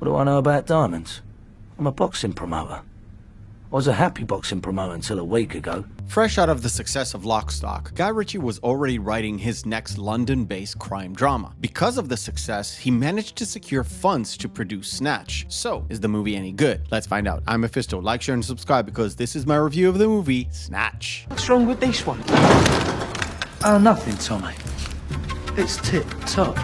What do I know about diamonds? I'm a boxing promoter. I was a happy boxing promoter until a week ago. Fresh out of the success of Lock, Stock, Guy Ritchie was already writing his next London-based crime drama. Because of the success, he managed to secure funds to produce Snatch. So, is the movie any good? Let's find out. I'm Meffistoe. Like, share, and subscribe because this is my review of the movie Snatch. What's wrong with this one? Oh, nothing, Tommy. It's tip-top.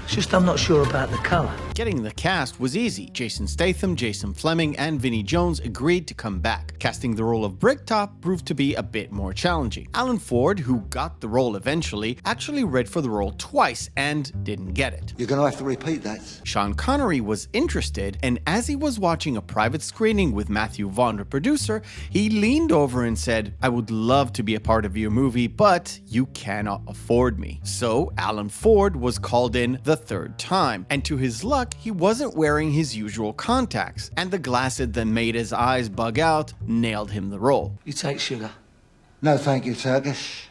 It's just I'm not sure about the colour. Getting the cast was easy. Jason Statham, Jason Fleming, and Vinnie Jones agreed to come back. Casting the role of Bricktop proved to be a bit more challenging. Alan Ford, who got the role eventually, actually read for the role twice and didn't get it. You're gonna have to repeat that. Sean Connery was interested, and as he was watching a private screening with Matthew Vaughn, the producer, he leaned over and said, "I would love to be a part of your movie, but you cannot afford me." So Alan Ford was called in the third time, and to his luck, he wasn't wearing his usual contacts, and the glasses that made his eyes bug out nailed him the role. You take sugar? No, thank you, Turkish.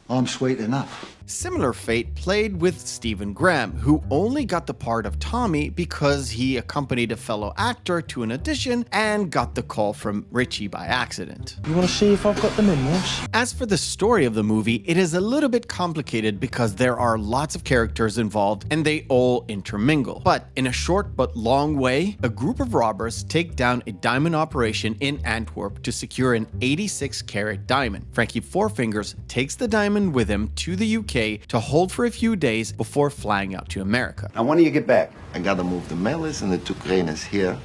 I'm sweet enough. Similar fate played with Stephen Graham, who only got the part of Tommy because he accompanied a fellow actor to an audition and got the call from Ritchie by accident. You want to see if I've got the minerals? As for the story of the movie, it is a little bit complicated because there are lots of characters involved and they all intermingle. But in a short but long way, a group of robbers take down a diamond operation in Antwerp to secure an 86-carat diamond. Frankie Fourfingers takes the diamond with him to the UK to hold for a few days before flying out to America. Now, when do you get back? I gotta move the mailers and the two cranes here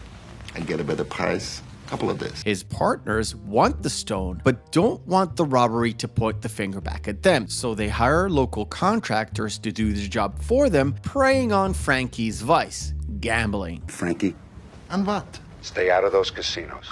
and get a better price. Couple of days. His partners want the stone, but don't want the robbery to point the finger back at them, so they hire local contractors to do the job for them, preying on Frankie's vice, gambling. Frankie? And what? Stay out of those casinos.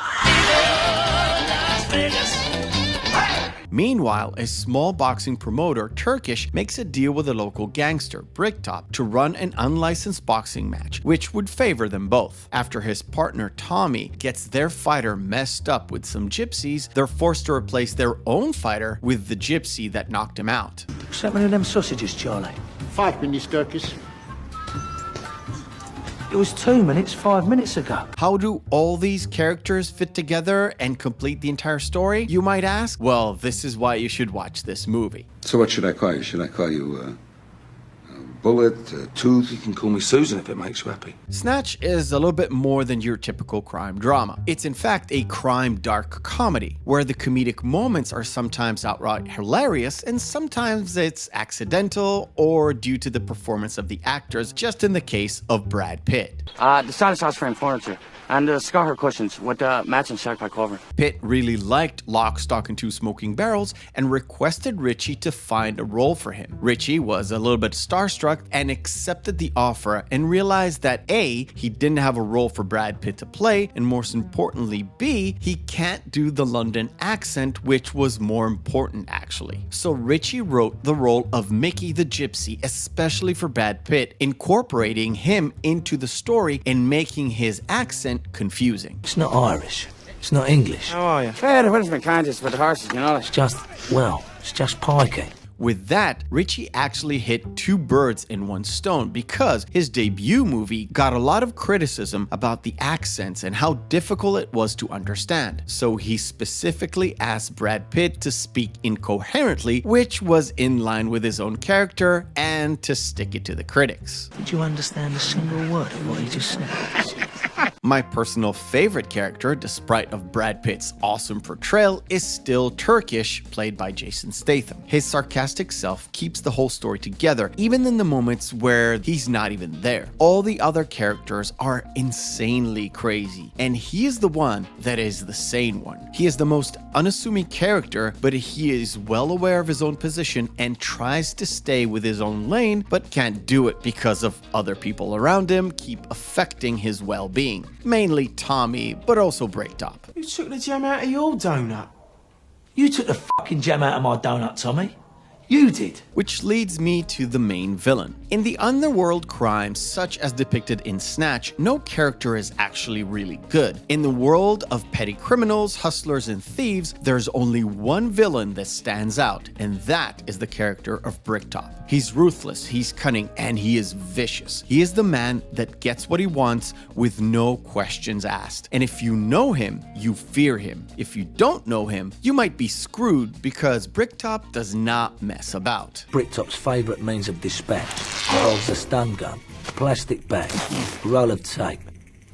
Meanwhile, a small boxing promoter, Turkish, makes a deal with a local gangster, Bricktop, to run an unlicensed boxing match, which would favor them both. After his partner, Tommy, gets their fighter messed up with some gypsies, they're forced to replace their own fighter with the gypsy that knocked him out. What's happening to them sausages, Charlie? 5 minutes, Turkish. It was 2 minutes 5 minutes ago. How do all these characters fit together and complete the entire story, you might ask? Well, this is why you should watch this movie. So what should I call you? Should I call you, Bullet, Tooth? You can call me Susan if it makes you happy. Snatch is a little bit more than your typical crime drama. It's in fact a crime dark comedy, where the comedic moments are sometimes outright hilarious and sometimes it's accidental or due to the performance of the actors, just in the case of Brad Pitt. The stylish house frame furniture and scar cushions with matching shark pie cover. Pitt really liked Lock, Stock, and Two Smoking Barrels and requested Ritchie to find a role for him. Ritchie was a little bit starstruck and accepted the offer and realized that A, he didn't have a role for Brad Pitt to play, and most importantly B, he can't do the London accent, which was more important actually. So Ritchie wrote the role of Mickey the Gypsy especially for Brad Pitt, incorporating him into the story and making his accent confusing. It's not Irish. It's not English. How are you? Fair, the weather's been kind just with the horses, you know. It's just pikey. With that, Ritchie actually hit 2 birds in 1 stone because his debut movie got a lot of criticism about the accents and how difficult it was to understand. So he specifically asked Brad Pitt to speak incoherently, which was in line with his own character, and to stick it to the critics. Did you understand a single word of what he just said? My personal favorite character, despite of Brad Pitt's awesome portrayal, is still Turkish, played by Jason Statham. His sarcastic self keeps the whole story together, even in the moments where he's not even there. All the other characters are insanely crazy, and he is the one that is the sane one. He is the most unassuming character, but he is well aware of his own position and tries to stay with his own lane, but can't do it because of other people around him keep affecting his well-being. Mainly Tommy, but also Bricktop. Who took the jam out of your donut? You took the fucking jam out of my donut, Tommy. You did. Which leads me to the main villain. In the underworld crimes, such as depicted in Snatch, no character is actually really good. In the world of petty criminals, hustlers, and thieves, there's only one villain that stands out, and that is the character of Bricktop. He's ruthless, he's cunning, and he is vicious. He is the man that gets what he wants with no questions asked. And if you know him, you fear him. If you don't know him, you might be screwed because Bricktop does not mess about. Bricktop's favourite means of dispatch involves a stun gun, a plastic bag, a roll of tape,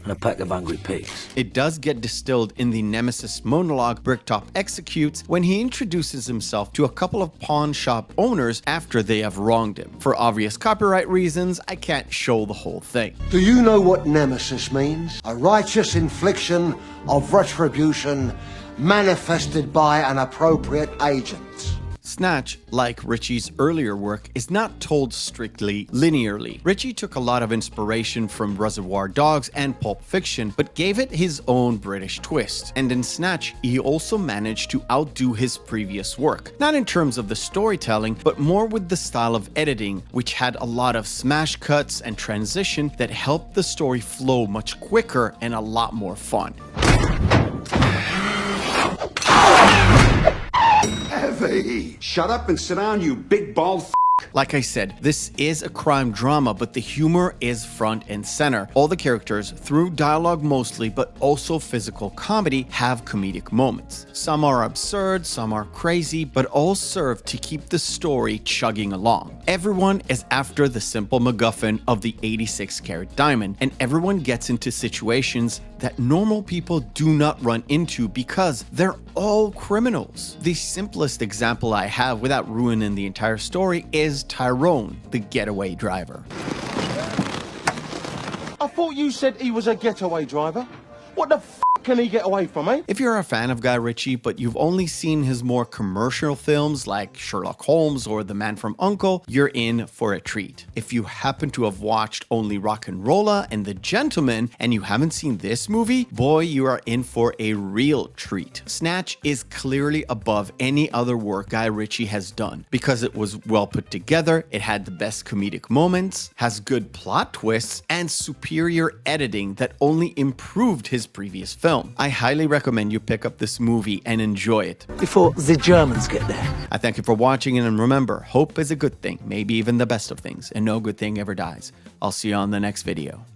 and a pack of hungry pigs. It does get distilled in the Nemesis monologue Bricktop executes when he introduces himself to a couple of pawn shop owners after they have wronged him. For obvious copyright reasons, I can't show the whole thing. Do you know what nemesis means? A righteous infliction of retribution manifested by an appropriate agent. Snatch, like Ritchie's earlier work, is not told strictly linearly. Ritchie took a lot of inspiration from Reservoir Dogs and Pulp Fiction, but gave it his own British twist. And in Snatch, he also managed to outdo his previous work. Not in terms of the storytelling, but more with the style of editing, which had a lot of smash cuts and transition that helped the story flow much quicker and a lot more fun. Heavy! Shut up and sit down, you big bald f***. Like I said, this is a crime drama, but the humor is front and center. All the characters, through dialogue mostly, but also physical comedy, have comedic moments. Some are absurd, some are crazy, but all serve to keep the story chugging along. Everyone is after the simple MacGuffin of the 86-carat diamond, and everyone gets into situations that normal people do not run into because they're all criminals. The simplest example I have, without ruining the entire story, is Tyrone, the getaway driver. I thought you said he was a getaway driver. What the f*** can he get away from, eh? If you're a fan of Guy Ritchie, but you've only seen his more commercial films like Sherlock Holmes or The Man from U.N.C.L.E., you're in for a treat. If you happen to have watched only Rock'n'Rolla and The Gentleman and you haven't seen this movie, boy, you are in for a real treat. Snatch is clearly above any other work Guy Ritchie has done because it was well put together, it had the best comedic moments, has good plot twists, and superior editing that only improved his previous film. I highly recommend you pick up this movie and enjoy it. Before the Germans get there. I thank you for watching, and remember, hope is a good thing, maybe even the best of things, and no good thing ever dies. I'll see you on the next video.